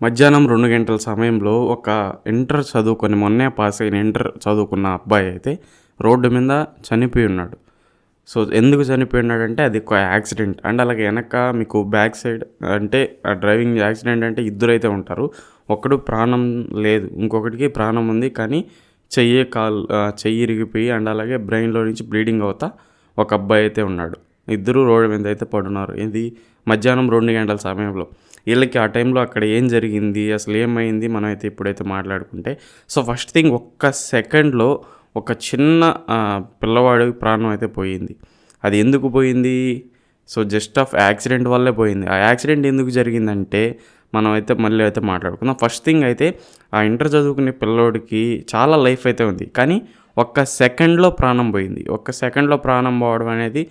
మధ్యాహ్నం 2 గంటల సమయంలో ఒక ఇంటర్ చదువుకొని మొన్నే పాస్ అయిన ఇంటర్ చదువుకున్న అబ్బాయి అయితే రోడ్డు మీద చనిపోయి ఉన్నాడు. సో, ఎందుకు చనిపోయినాడంటే అది ఒక యాక్సిడెంట్. అండ్ అలాగే వెనక మీకు బ్యాక్ సైడ్ అంటే డ్రైవింగ్ యాక్సిడెంట్ అంటే ఇద్దరైతే ఉంటారు. ఒకడు ప్రాణం లేదు, ఇంకొకటికి ప్రాణం ఉంది. కానీ చెయ్యి ఇరిగిపోయి అండ్ అలాగే బ్రెయిన్లో నుంచి బ్లీడింగ్ అవుతా ఒక అబ్బాయి అయితే ఉన్నాడు. ఇద్దరు రోడ్డు మీద అయితే పడున్నారు. ఇది మధ్యాహ్నం 2 గంటల సమయంలో. వీళ్ళకి ఆ టైంలో అక్కడ ఏం జరిగింది, అసలు ఏమైంది, మనమైతే ఇప్పుడైతే మాట్లాడుకుంటే, సో ఫస్ట్ థింగ్ ఒక్క సెకండ్లో ఒక చిన్న పిల్లవాడి ప్రాణం అయితే పోయింది. అది ఎందుకు పోయింది? సో జస్ట్ ఆఫ్ యాక్సిడెంట్ వల్లే పోయింది. ఆ యాక్సిడెంట్ ఎందుకు జరిగిందంటే మనం అయితే మళ్ళీ అయితే మాట్లాడుకుందాం. ఫస్ట్ థింగ్ అయితే ఆ ఇంటర్ చదువుకునే పిల్లోడికి చాలా లైఫ్ అయితే ఉంది, కానీ ఒక్క సెకండ్లో ప్రాణం పోయింది. ఒక్క సెకండ్లో ప్రాణం పోవడం అనేది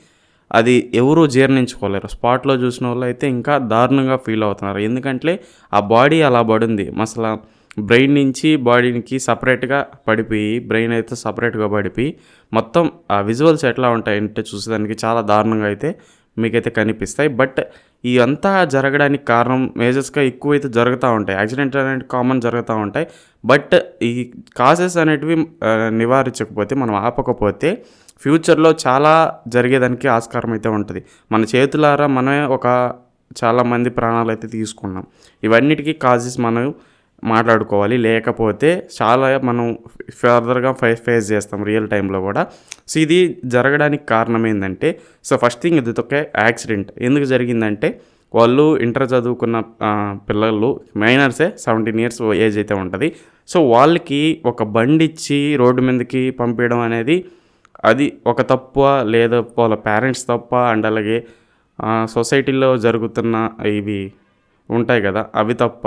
అది ఎవరూ జీర్ణించుకోలేరు. స్పాట్లో చూసిన వాళ్ళు అయితే ఇంకా దారుణంగా ఫీల్ అవుతున్నారు. ఎందుకంటే ఆ బాడీ అలా పడింది. అసలు బ్రెయిన్ నుంచి బాడీకి సపరేట్గా పడిపోయి, బ్రెయిన్ అయితే సపరేట్గా పడిపోయి, మొత్తం ఆ విజువల్స్ ఎట్లా ఉంటాయంటే చూసేదానికి చాలా దారుణంగా అయితే మీకైతే కనిపిస్తాయి. బట్ ఇవంతా జరగడానికి కారణం మేజర్స్గా ఎక్కువైతే జరుగుతూ ఉంటాయి. యాక్సిడెంట్ అనేవి కామన్ జరుగుతూ ఉంటాయి. బట్ ఈ కాజెస్ అనేటివి నివారించకపోతే, మనం ఆపకపోతే ఫ్యూచర్లో చాలా జరిగేదానికి ఆస్కారం అయితే ఉంటుంది. మన చేతులారా మనమే చాలామంది ప్రాణాలు అయితే తీసుకున్నాం. ఇవన్నిటికీ కాజెస్ మనం మాట్లాడుకోవాలి. లేకపోతే చాలా మనం ఫర్దర్గా ఫేస్ చేస్తాం రియల్ టైంలో కూడా. సో ఇది జరగడానికి కారణం ఏంటంటే, సో ఫస్ట్ థింగ్ ఇది ఒక యాక్సిడెంట్. ఎందుకు జరిగిందంటే వాళ్ళు ఇంటర్ చదువుకున్న పిల్లలు మైనర్సే, 17 years ఏజ్ అయితే ఉంటుంది. సో వాళ్ళకి ఒక బండి ఇచ్చి రోడ్డు మీదకి పంపించడం అనేది అది ఒక తప్ప, లేదా వాళ్ళ పేరెంట్స్ తప్ప, అండ్ అలాగే సొసైటీలో జరుగుతున్న ఇవి ఉంటాయి కదా అవి తప్ప.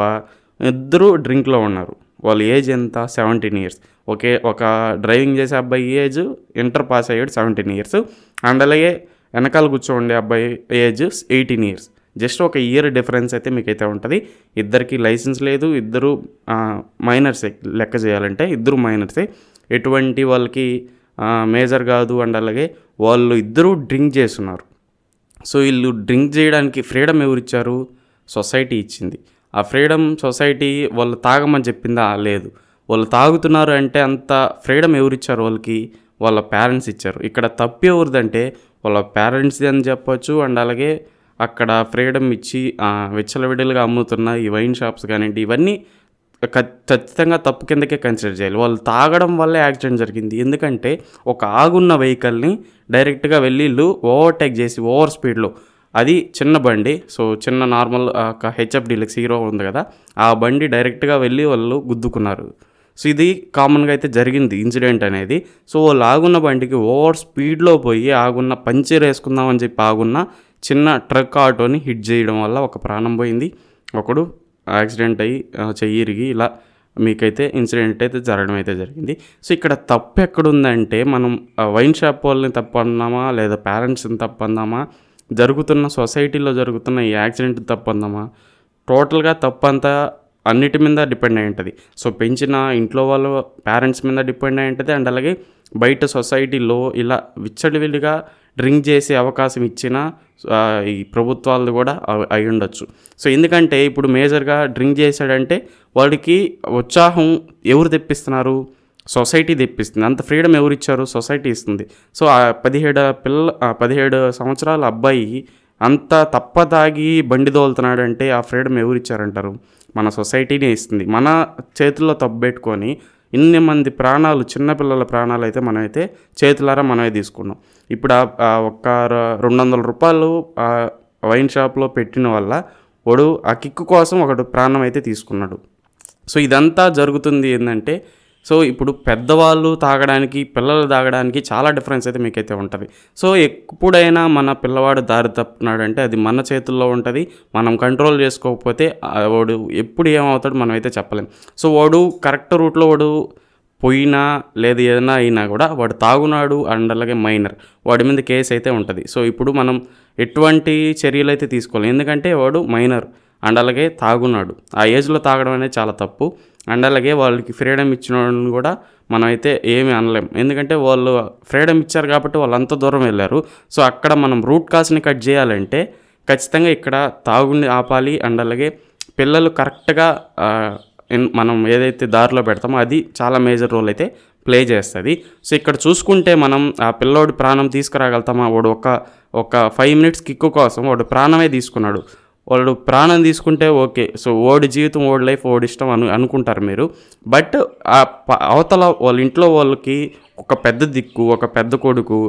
ఇద్దరు డ్రింక్లో ఉన్నారు. వాళ్ళ ఏజ్ ఎంత? 17 years. ఒక డ్రైవింగ్ చేసే అబ్బాయి ఏజ్ ఇంటర్ పాస్ అయ్యాడు 17 years. అండ్ అలాగే వెనకాల కూర్చోండే అబ్బాయి ఏజ్ 18 years. జస్ట్ ఒక ఇయర్ డిఫరెన్స్ అయితే మీకైతే ఉంటుంది. ఇద్దరికి లైసెన్స్ లేదు, ఇద్దరు మైనర్సే లెక్క చేయాలంటే, ఇద్దరు మైనర్సే. ఎటువంటి వాళ్ళకి మేజర్ కాదు. అండ్ అలాగే వాళ్ళు ఇద్దరూ డ్రింక్ చేస్తున్నారు. సో వీళ్ళు డ్రింక్ చేయడానికి ఫ్రీడమ్ ఎవరిచ్చారు? సొసైటీ ఇచ్చింది. ఆ ఫ్రీడమ్ సొసైటీ వాళ్ళు తాగమని చెప్పిందా? లేదు. వాళ్ళు తాగుతున్నారు అంటే అంత ఫ్రీడమ్ ఎవరిచ్చారు వాళ్ళకి? వాళ్ళ పేరెంట్స్ ఇచ్చారు. ఇక్కడ తప్పు ఎవరిదంటే వాళ్ళ పేరెంట్స్ది అని చెప్పొచ్చు. అండ్ అలాగే అక్కడ ఫ్రీడమ్ ఇచ్చి విచ్చలవిడిలుగా అమ్ముతున్న ఈ వైన్ షాప్స్ కానివ్వండి, ఇవన్నీ ఖచ్చితంగా తప్పు కిందకే కన్సిడర్ చేయాలి. వాళ్ళు తాగడం వల్లే యాక్సిడెంట్ జరిగింది. ఎందుకంటే ఒక ఆగున్న వెహికల్ని డైరెక్ట్గా వెళ్ళి వీళ్ళు ఓవర్టేక్ చేసి ఓవర్ స్పీడ్లో, అది చిన్న బండి, సో చిన్న నార్మల్ హెచ్ఎఫ్ డీలక్స్ హీరో ఉంది కదా, ఆ బండి డైరెక్ట్గా వెళ్ళి వాళ్ళు గుద్దుకున్నారు. సో ఇది కామన్గా అయితే జరిగింది ఇన్సిడెంట్ అనేది. సో వాళ్ళు ఆగున్న బండికి ఓవర్ స్పీడ్లో పోయి పంచర్ వేసుకుందామని చెప్పి ఆగున్న చిన్న ట్రక్ ఆటోని హిట్ చేయడం వల్ల ఒక ప్రాణం పోయింది. ఒకడు యాక్సిడెంట్ అయ్యి చెయ్యి ఇరిగి ఇలా మీకైతే ఇన్సిడెంట్ అయితే జరగడం అయితే జరిగింది. సో ఇక్కడ తప్పు ఎక్కడుందంటే, మనం వైన్ షాప్ వాళ్ళని తప్పు అన్నామా, లేదా పేరెంట్స్ని తప్పు అందామా, జరుగుతున్న సొసైటీలో జరుగుతున్న ఈ యాక్సిడెంట్ తప్పు అందామా? టోటల్గా తప్పంతా అన్నిటి మీద డిపెండ్ అయి ఉంటుంది. సో పెంచిన ఇంట్లో వాళ్ళ పేరెంట్స్ మీద డిపెండ్ అయి ఉంటుంది. అండ్ అలాగే బయట సొసైటీలో ఇలా విచ్చలవిడిగా డ్రింక్ చేసే అవకాశం ఇచ్చిన ఈ ప్రభుత్వాలు కూడా అయి ఉండొచ్చు. సో ఎందుకంటే ఇప్పుడు మేజర్గా డ్రింక్ చేశాడంటే వాడికి ఉత్సాహం ఎవరు తెప్పిస్తున్నారు? సొసైటీ తెప్పిస్తుంది. అంత ఫ్రీడమ్ ఎవరు ఇచ్చారు? సొసైటీ ఇస్తుంది. సో ఆ 17 సంవత్సరాల అబ్బాయి అంత తాగి బండి దోలుతున్నాడంటే ఆ ఫ్రీడమ్ ఎవరు ఇచ్చారంటారు? మన సొసైటీనే ఇస్తుంది. మన చేతుల్లో తప్పు పెట్టుకొని ఇన్ని మంది ప్రాణాలు, చిన్నపిల్లల ప్రాణాలు అయితే మనమైతే చేతులారా మనమే తీసుకున్నాం. ఇప్పుడు ఒక్క 200 రూపాయలు వైన్ షాప్లో పెట్టిన వల్ల వాడు ఆ కిక్కు కోసం ఒకడు ప్రాణం అయితే తీసుకున్నాడు. సో ఇదంతా జరుగుతుంది ఏంటంటే, సో ఇప్పుడు పెద్దవాళ్ళు తాగడానికి, పిల్లలు తాగడానికి చాలా డిఫరెన్స్ అయితే మీకైతే ఉంటుంది. సో ఎప్పుడైనా మన పిల్లవాడు దారి తప్పుతున్నాడంటే అది మన చేతుల్లో ఉంటుంది. మనం కంట్రోల్ చేసుకోకపోతే వాడు ఎప్పుడు ఏమవుతాడు మనం అయితే చెప్పలేం. సో వాడు కరెక్ట్ రూట్లో వాడు పోయినా లేదా ఏదైనా అయినా కూడా వాడు తాగున్నాడు అండ్ అలాగే మైనర్, వాడి మీద కేసు అయితే ఉంటుంది. సో ఇప్పుడు మనం ఎటువంటి చర్యలు అయితే తీసుకోవాలి. ఎందుకంటే వాడు మైనర్ అండ్ అలాగే తాగున్నాడు. ఆ ఏజ్లో తాగడం అనేది చాలా తప్పు. అండ్ అలాగే వాళ్ళకి ఫ్రీడమ్ ఇచ్చిన వాళ్ళని కూడా మనం అయితే ఏమీ అనలేం. ఎందుకంటే వాళ్ళు ఫ్రీడమ్ ఇచ్చారు కాబట్టి వాళ్ళు అంత దూరం వెళ్ళారు. సో అక్కడ మనం రూట్ కాజ్ని కట్ చేయాలంటే ఖచ్చితంగా ఇక్కడ తాగుని ఆపాలి. అండ్ అలాగే పిల్లలు కరెక్ట్గా మనం ఏదైతే దారిలో పెడతామో అది చాలా మేజర్ రోల్ అయితే ప్లే చేస్తుంది. సో ఇక్కడ చూసుకుంటే మనం ఆ పిల్లోడి ప్రాణం తీసుకురాగలుగుతామా? వాడు ఒక 5 మినిట్స్ కిక్కు కోసం వాడు ప్రాణమే తీసుకున్నాడు. వాడు ప్రాణం తీసుకుంటే ఓకే. సో ఓడి జీవితం, ఓడి లైఫ్, ఓడి ఇష్టం అనుకుంటారు మీరు. బట్ అవతల వాళ్ళ ఇంట్లో వాళ్ళకి ఒక పెద్ద దిక్కు, ఒక పెద్ద కొడుకు.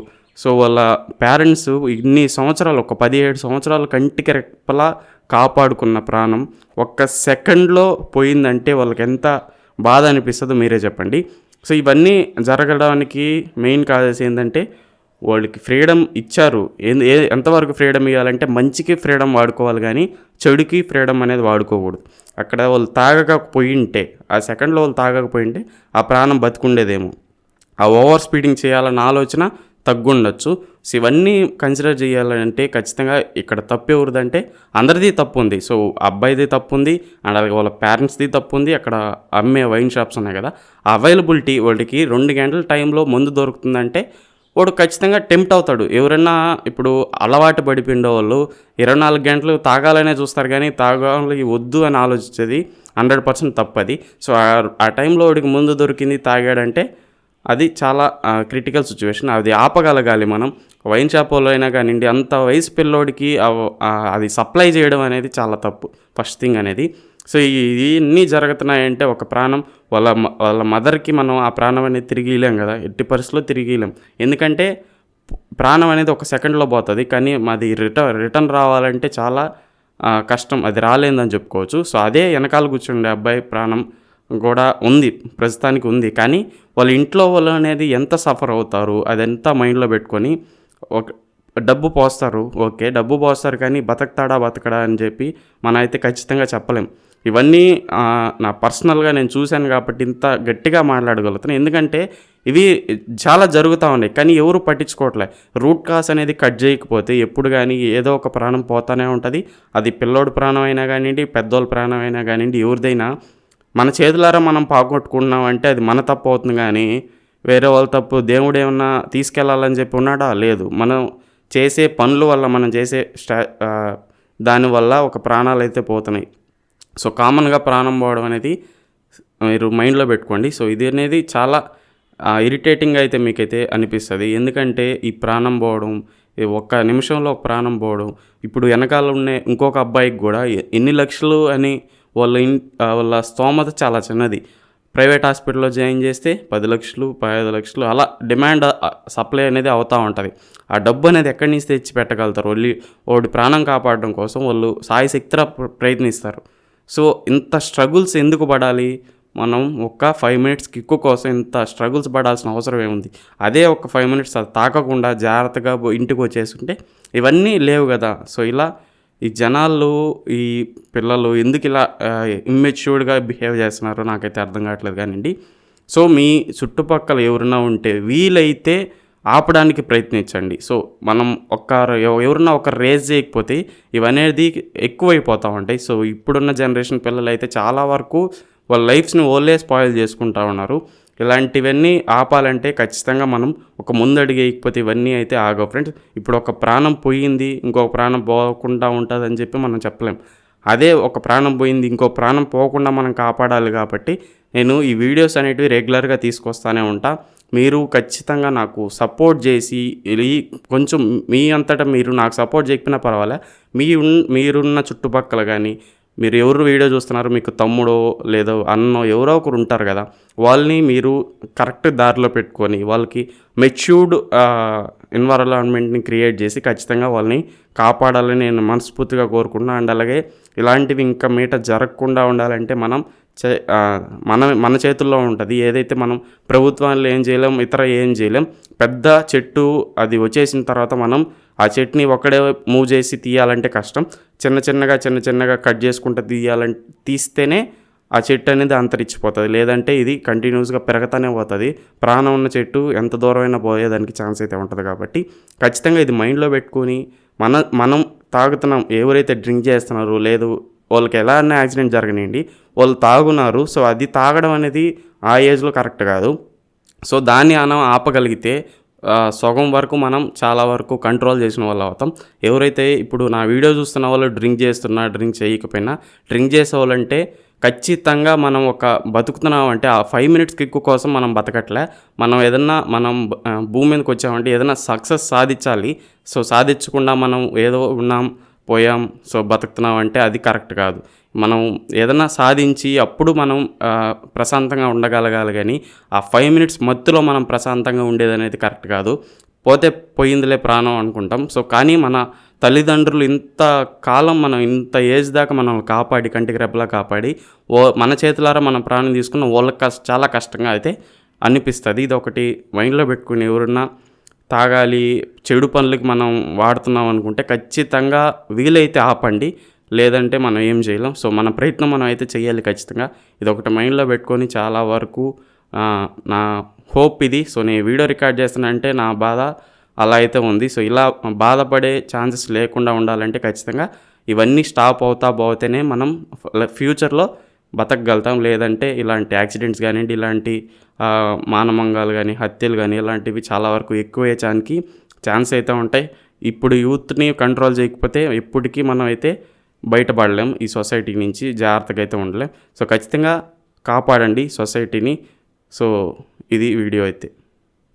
సో వాళ్ళ పేరెంట్స్ ఇన్ని సంవత్సరాలు, ఒక 17 సంవత్సరాల కంటికి రెప్పలా కాపాడుకున్న ప్రాణం ఒక్క సెకండ్లో పోయిందంటే వాళ్ళకి ఎంత బాధ అనిపిస్తుందో మీరే చెప్పండి. సో ఇవన్నీ జరగడానికి మెయిన్ కాజెస్ ఏంటంటే వాళ్ళకి ఫ్రీడమ్ ఇచ్చారు. ఎంతవరకు ఫ్రీడమ్ ఇవ్వాలంటే మంచికి ఫ్రీడమ్ వాడుకోవాలి, కానీ చెడుకి ఫ్రీడమ్ అనేది వాడుకోకూడదు. అక్కడ వాళ్ళు తాగకపోయింటే, ఆ సెకండ్లో వాళ్ళు తాగకపోయింటే ఆ ప్రాణం బతికుండేదేమో. ఆ ఓవర్ స్పీడింగ్ చేయాలన్న ఆలోచన తగ్గుండొచ్చు. సో ఇవన్నీ కన్సిడర్ చేయాలంటే ఖచ్చితంగా ఇక్కడ తప్పు ఎవరిదంటే అందరిది తప్పు ఉంది. సో అబ్బాయిది తప్పు ఉంది, అండ్ అలాగే వాళ్ళ పేరెంట్స్ది తప్పు ఉంది. అక్కడ అమ్మే వైన్ షాప్స్ ఉన్నాయి కదా, అవైలబిలిటీ వాడికి 2 గంటల టైంలో ముందు దొరుకుతుందంటే వాడు ఖచ్చితంగా టెంప్ట్ అవుతాడు. ఎవరైనా ఇప్పుడు అలవాటు పడిపోయిండే వాళ్ళు 24 గంటలు తాగాలనే చూస్తారు, కానీ తాగాలి వద్దు అని ఆలోచించేది 100% తప్పది. సో ఆ టైంలో వాడికి ముందు దొరికింది తాగాడంటే అది చాలా క్రిటికల్ సిచ్యువేషన్. అది ఆపగలగాలి మనం. వైన్ షాప్ వాళ్ళు అయినా కానివ్వండి, అంత వయసు పిల్లోడికి అది సప్లై చేయడం అనేది చాలా తప్పు, ఫస్ట్ థింగ్ అనేది. సో ఇవన్నీ జరుగుతున్నాయంటే ఒక ప్రాణం, వాళ్ళ మదర్కి మనం ఆ ప్రాణం అనేది తిరిగి ఇవ్వలేం కదా, ఎట్టి పరిస్థితుల్లో తిరిగి ఇవ్వలేం. ఎందుకంటే ప్రాణం అనేది ఒక సెకండ్లో పోతుంది, కానీ అది రిటర్న్ రావాలంటే చాలా కష్టం, అది రాలేదని చెప్పుకోవచ్చు. సో అదే వెనకాల కూర్చుండే అబ్బాయి ప్రాణం కూడా ఉంది, ప్రస్తుతానికి ఉంది. కానీ వాళ్ళ ఇంట్లో వాళ్ళు అనేది ఎంత సఫర్ అవుతారు అదంతా మైండ్లో పెట్టుకొని ఒక డబ్బు పోస్తారు. ఓకే, డబ్బు పోస్తారు, కానీ బతకడా అని చెప్పి మనం అయితే ఖచ్చితంగా చెప్పలేం. ఇవన్నీ నా పర్సనల్గా నేను చూశాను కాబట్టి ఇంత గట్టిగా మాట్లాడగలుగుతాను. ఎందుకంటే ఇవి చాలా జరుగుతూ ఉన్నాయి, కానీ ఎవరు పట్టించుకోవట్లే. రూట్ కాస్ అనేది కట్ చేయకపోతే ఎప్పుడు కానీ ఏదో ఒక ప్రాణం పోతానే ఉంటుంది. అది పిల్లోడి ప్రాణం అయినా కానివ్వండి, పెద్దోళ్ళ ప్రాణం అయినా కానివ్వండి, ఎవరిదైనా మన చేతులారా మనం పాగొట్టుకుంటున్నాం అంటే అది మన తప్పు అవుతుంది, కానీ వేరే వాళ్ళ తప్పు. దేవుడు ఏమన్నా తీసుకెళ్లాలని చెప్పి ఉన్నాడా? లేదు. మనం చేసే పనుల వల్ల, మనం చేసే దానివల్ల ఒక ప్రాణాలు అయితే పోతున్నాయి. సో కామన్గా ప్రాణం పోవడం అనేది మీరు మైండ్లో పెట్టుకోండి. సో ఇది అనేది చాలా ఇరిటేటింగ్గా అయితే మీకైతే అనిపిస్తుంది. ఎందుకంటే ఈ ప్రాణం పోవడం, ఒక్క నిమిషంలో ఒక ప్రాణం పోవడం, ఇప్పుడు వెనకాల ఉండే ఇంకొక అబ్బాయికి కూడా ఎన్ని లక్షలు అని వాళ్ళ స్తోమత చాలా చిన్నది. ప్రైవేట్ హాస్పిటల్లో జాయిన్ చేస్తే 10 లక్షలు, 15 లక్షలు అలా డిమాండ్ సప్లై అనేది అవుతూ ఉంటుంది. ఆ డబ్బు అనేది ఎక్కడి నుంచి తెచ్చి పెట్టగలుగుతారు? వాడి ప్రాణం కాపాడడం కోసం వాళ్ళు సాయశక్తిగా ప్రయత్నిస్తారు. సో ఇంత స్ట్రగుల్స్ ఎందుకు పడాలి? మనం ఒక 5 మినిట్స్ కిక్కు కోసం ఇంత స్ట్రగుల్స్ పడాల్సిన అవసరం ఏముంది? అదే ఒక 5 మినిట్స్ అది తాకకుండా జాగ్రత్తగా ఇంటికి వచ్చేసుకుంటే ఇవన్నీ లేవు కదా. సో ఇలా ఈ జనాలు, ఈ పిల్లలు ఎందుకు ఇలా ఇమ్మెచ్యూర్డ్గా బిహేవ్ చేస్తున్నారో నాకైతే అర్థం కావట్లేదు కానివ్వండి. సో మీ చుట్టుపక్కల ఎవరైనా ఉంటే వీలైతే ఆపడానికి ప్రయత్నించండి. సో మనం ఎవరన్నా ఒకరు రేజ్ చేయకపోతే ఇవనేది ఎక్కువైపోతూ ఉంటాయి. సో ఇప్పుడున్న జనరేషన్ పిల్లలు అయితే చాలా వరకు వాళ్ళ లైఫ్స్ని ఓన్లే స్పాయిల్ చేసుకుంటూ ఉన్నారు. ఇలాంటివన్నీ ఆపాలంటే ఖచ్చితంగా మనం ఒక ముందడుగు వేయకపోతే ఇవన్నీ అయితే ఆగవు ఫ్రెండ్స్. ఇప్పుడు ఒక ప్రాణం పోయింది, ఇంకొక ప్రాణం పోకుండా ఉంటుందని చెప్పి మనం చెప్పలేం. అదే ఒక ప్రాణం పోయింది, ఇంకో ప్రాణం పోకుండా మనం కాపాడాలి. కాబట్టి నేను ఈ వీడియోస్ అనేటివి రెగ్యులర్గా తీసుకొస్తూనే ఉంటా. మీరు ఖచ్చితంగా నాకు సపోర్ట్ చేసి కొంచెం మీ అంతటా మీరు నాకు సపోర్ట్ చేయకపోయినా పర్వాలే, మీరున్న చుట్టుపక్కల కానీ మీరు ఎవరు వీడియో చూస్తున్నారో మీకు తమ్ముడో లేదో అన్నో ఎవరో ఒకరు ఉంటారు కదా, వాళ్ళని మీరు కరెక్ట్ దారిలో పెట్టుకొని వాళ్ళకి మెచ్యూర్డ్ ఎన్వైరన్మెంట్ని క్రియేట్ చేసి ఖచ్చితంగా వాళ్ళని కాపాడాలని నేను మనస్ఫూర్తిగా కోరుకుంటున్నాను. అండ్ అలాగే ఇలాంటివి ఇంకా మీట జరగకుండా ఉండాలంటే మన చేతుల్లో ఉంటుంది. ఏదైతే మనం ప్రభుత్వాలు ఏం చేయలేం, ఇతర ఏం చేయలేం. పెద్ద చెట్టు అది వచ్చేసిన తర్వాత మనం ఆ చెట్టుని ఒక్కడే మూవ్ చేసి తీయాలంటే కష్టం. చిన్న చిన్నగా కట్ చేసుకుంటూ తీస్తేనే ఆ చెట్టు అనేది అంతరించిపోతుంది. లేదంటే ఇది కంటిన్యూస్గా పెరగతానే పోతుంది. ప్రాణం ఉన్న చెట్టు ఎంత దూరమైనా పోయేదానికి ఛాన్స్ అయితే ఉంటుంది. కాబట్టి ఖచ్చితంగా ఇది మైండ్లో పెట్టుకొని మనం తాగుతున్నాం, ఎవరైతే డ్రింక్ చేస్తున్నారో లేదు వాళ్ళకి ఎలా అన్నా యాక్సిడెంట్ జరగనివ్వండి, వాళ్ళు తాగున్నారు. సో అది తాగడం అనేది ఆ ఏజ్లో కరెక్ట్ కాదు. సో దాన్ని ఆపగలిగితే సగం వరకు మనం చాలా వరకు కంట్రోల్ చేసిన వాళ్ళు అవుతాం. ఎవరైతే ఇప్పుడు నా వీడియో చూస్తున్న వాళ్ళు డ్రింక్ డ్రింక్ చేయకపోయినా, డ్రింక్ చేసేవాళ్ళంటే ఖచ్చితంగా మనం బతుకుతున్నామంటే ఆ 5 మినిట్స్ కిక్ కోసం మనం బతకట్లే. మనం ఏదన్నా భూమి మీదకి వచ్చామంటే ఏదైనా సక్సెస్ సాధించాలి. సో, సాధించకుండా మనం ఏదో ఉన్నాం, పోయాం, సో బతుకుతున్నాం అంటే అది కరెక్ట్ కాదు. మనం ఏదన్నా సాధించి అప్పుడు మనం ప్రశాంతంగా ఉండగలగాలి గానీ, ఆ 5 మినిట్స్ మత్తులో మనం ప్రశాంతంగా ఉండేదనేది కరెక్ట్ కాదు. పోతే పోయిందిలే ప్రాణం అనుకుంటాం. సో, కానీ మన తల్లిదండ్రులు ఇంత కాలం ఇంత ఏజ్ దాకా మనల్ని కాపాడి, కంటికి రెప్పలా కాపాడి, మన చేతులారా మనం ప్రాణం తీసుకున్న వాళ్ళకి చాలా కష్టంగా అయితే అనిపిస్తది. ఇదొకటి మైండ్‌లో పెట్టుకొని ఎవరన్నా తాగాలి, చెడు పనులకి మనం వాడుతున్నాం అనుకుంటే ఖచ్చితంగా వీలైతే ఆపండి. లేదంటే మనం ఏం చేయలేం. సో, మన ప్రయత్నం మనం అయితే చేయాలి ఖచ్చితంగా. ఇదొకటి మైండ్‌లో పెట్టుకొని చాలా వరకు నా హోప్ ఇది. సో, నేను వీడియో రికార్డ్ చేస్తానంటే నా బాధ అలా అయితే ఉంది. సో, ఇలా బాధపడే ఛాన్సెస్ లేకుండా ఉండాలంటే ఖచ్చితంగా ఇవన్నీ స్టాప్ అవుతా పోతేనే మనం ఫ్యూచర్‌లో బతకగలుగుతాం. లేదంటే ఇలాంటి యాక్సిడెంట్స్ కానివ్వండి, ఇలాంటి మానభంగాలు కానీ, హత్యలు కానీ ఇలాంటివి చాలా వరకు ఎక్కువయ్యేదానికి ఛాన్స్ అయితే ఉంటాయి. ఇప్పుడు యూత్‌ని కంట్రోల్ చేయకపోతే ఎప్పటికీ మనం అయితే బయటపడలేం ఈ సొసైటీ నుంచి. జాగ్రత్తగా అయితే ఉండలేం. సో, ఖచ్చితంగా కాపాడండి సొసైటీని. సో, ఇది వీడియో అయితే.